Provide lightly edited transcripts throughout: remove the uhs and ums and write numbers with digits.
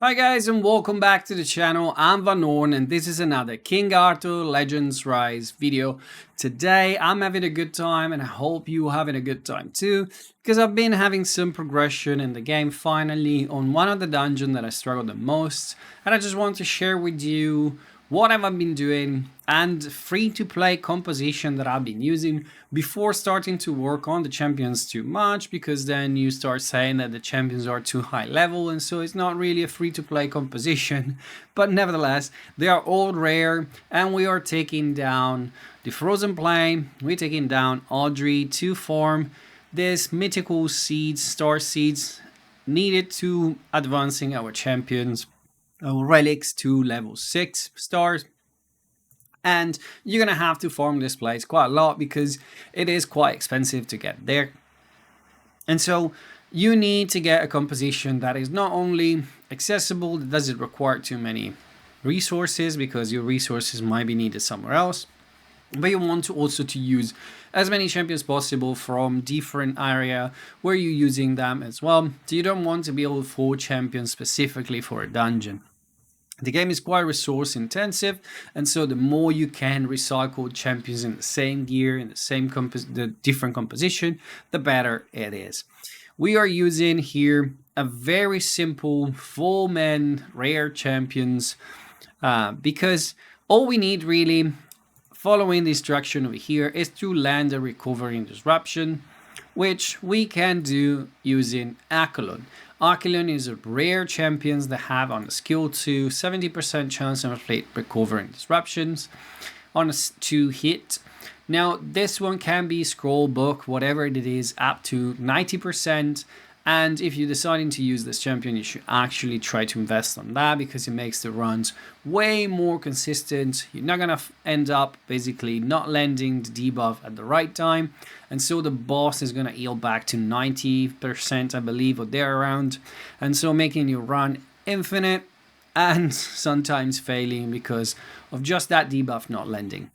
Hi guys and welcome back to the channel. I'm Van Orn and this is another King Arthur Legends Rise video. Today I'm having a good time and I hope you're having a good time too, because I've been having some progression in the game finally on one of the dungeons that I struggled the most, and I just want to share with you what have I been doing and free-to-play composition that I've been using before starting to work on the champions too much, because then you start saying that the champions are too high level and so it's not really a free-to-play composition. But nevertheless, they are all rare and we are taking down the Frozen Plain, we're taking down Aldri to farm this mythical seeds, star seeds needed to advancing our champions relics to level 6 stars. And you're gonna have to farm this place quite a lot because it is quite expensive to get there. And so you need to get a composition that is not only accessible, that doesn't require too many resources because your resources might be needed somewhere else, but you want to also to use as many champions possible from different area where you're using them as well. So you don't want to build 4 champions specifically for a dungeon. The game is quite resource intensive, and so the more you can recycle champions in the same gear, in the different composition, the better it is. We are using here a very simple 4-man rare champions because all we need really, following the instruction over here, is to land a recovering disruption, which we can do using kalr. kalr is a rare champion that have on a skill 2 70% chance of recovering disruptions on a 2 hit. Now this one can be scroll book, whatever it is, up to 90%. And if you're deciding to use this champion, you should actually try to invest on that because it makes the runs way more consistent. You're not going to end up basically not landing the debuff at the right time. And so the boss is going to heal back to 90%, I believe, or there around. And so making your run infinite and sometimes failing because of just that debuff not landing.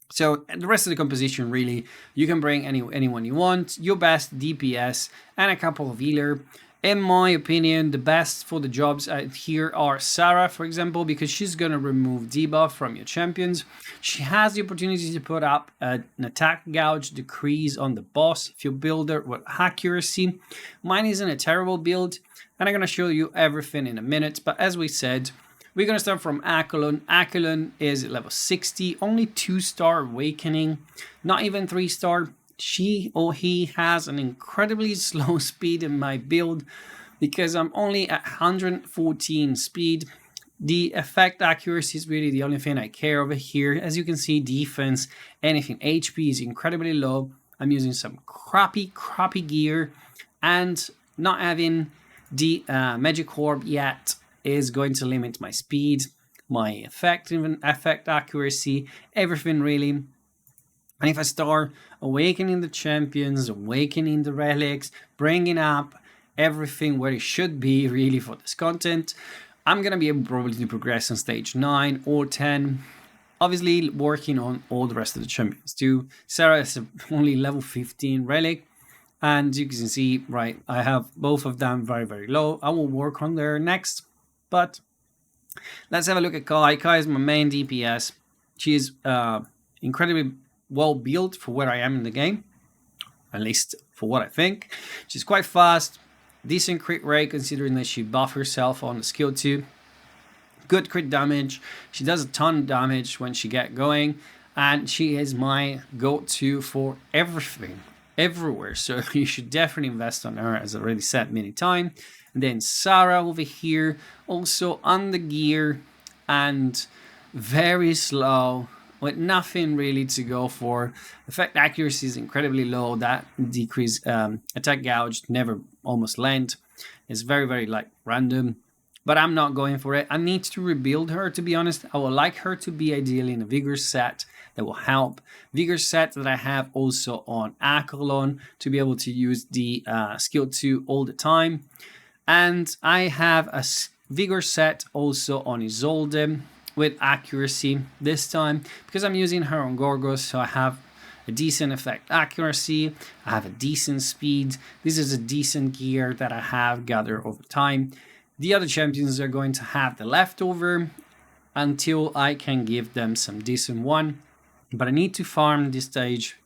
So the rest of the composition, really, you can bring anyone you want, your best DPS and a couple of healer. In my opinion, the best for the jobs here are Sarah, for example, because she's going to remove debuff from your champions. She has the opportunity to put up an attack gouge decrease on the boss if you build her with accuracy. Mine isn't a terrible build, and I'm going to show you everything in a minute, but as we said, we're going to start from kalr. kalr is level 60, only 2-star awakening, not even 3-star. She or he has an incredibly slow speed in my build because I'm only at 114 speed. The effect accuracy is really the only thing I care over here. As you can see, defense, anything, HP is incredibly low. I'm using some crappy gear, and not having the magic orb yet is going to limit my speed, my effect accuracy, everything really. And if I start awakening the champions, awakening the relics, bringing up everything where it should be really for this content, I'm going to be able probably to progress on stage 9 or 10. Obviously working on all the rest of the champions too. Sarah is only level 15 relic. And you can see, right, I have both of them very low. I will work on there next. But let's have a look at Kai. Kai is my main DPS. She is incredibly well built for where I am in the game, at least for what I think. She's quite fast, decent crit rate considering that she buffed herself on the skill 2. Good crit damage. She does a ton of damage when she gets going, and she is my go-to for everything, everywhere. So you should definitely invest on her, as I already said many times. And then Sarah over here, also on the gear and very slow, with nothing really to go for. Effect accuracy is incredibly low. That decrease attack gouge never almost land. It's very like random, but I'm not going for it. I need to rebuild her, to be honest. I would like her to be ideally in a vigor set that will help. Vigor set that I have also on kalr to be able to use the skill 2 all the time. And I have a vigor set also on Isolde with accuracy this time because I'm using her on Gorgos, so I have a decent effect accuracy, I have a decent speed. This is a decent gear that I have gathered over time. The other champions are going to have the leftover until I can give them some decent one. But I need to farm this stage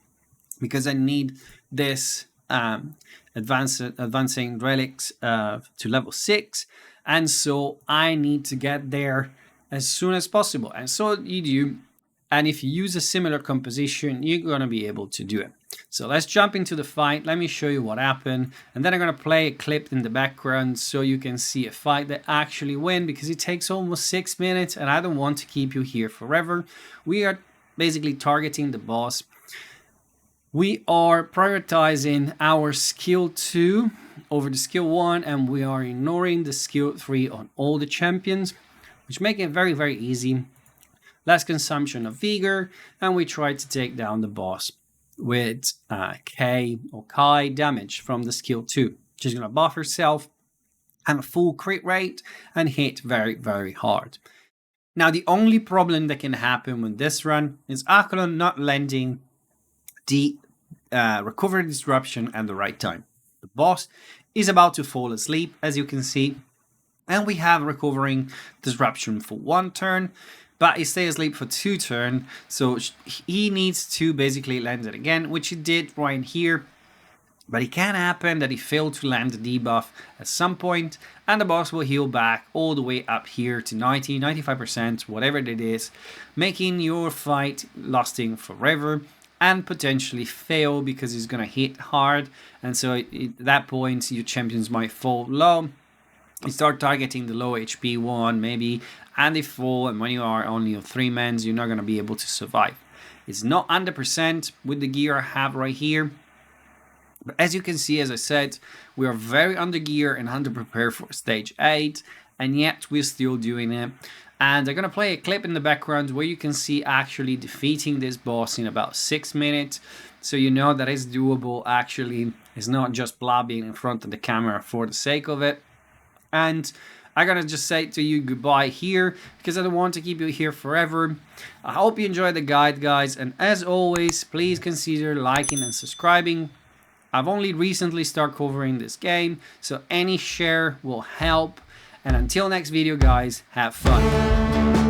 because I need this advancing relics to level 6. And so I need to get there as soon as possible. And so you do. And if you use a similar composition, you're going to be able to do it. So let's jump into the fight. Let me show you what happened. And then I'm going to play a clip in the background so you can see a fight that actually win, because it takes almost 6 minutes and I don't want to keep you here forever. We are basically targeting the boss. We are prioritizing our skill 2 over the skill 1, and we are ignoring the skill 3 on all the champions, which make it very, very easy. Less consumption of vigor, and we try to take down the boss with K or Kai damage from the skill 2. She's going to buff herself, have a full crit rate, and hit very, very hard. Now, the only problem that can happen with this run is Akalon not landing the recovery disruption at the right time. The boss is about to fall asleep, as you can see, and we have recovering disruption for 1 turn. But he stays asleep for 2 turns, so he needs to basically land it again, which he did right here. But it can happen that he failed to land the debuff at some point, and the boss will heal back all the way up here to 90, 95%, whatever it is, making your fight lasting forever and potentially fail because he's going to hit hard. And so at that point, your champions might fall low. You start targeting the low HP one, maybe, and they fall, and when you are only on 3 mans, you're not going to be able to survive. It's not 100% with the gear I have right here. But as you can see, as I said, we are very under gear and under prepared for stage 8, and yet we're still doing it. And I'm going to play a clip in the background where you can see actually defeating this boss in about 6 minutes. So you know that it's doable actually. It's not just blabbing in front of the camera for the sake of it. And I'm going to just say to you goodbye here, because I don't want to keep you here forever. I hope you enjoyed the guide, guys. And as always, please consider liking and subscribing. I've only recently started covering this game, so any share will help. And until next video, guys, have fun.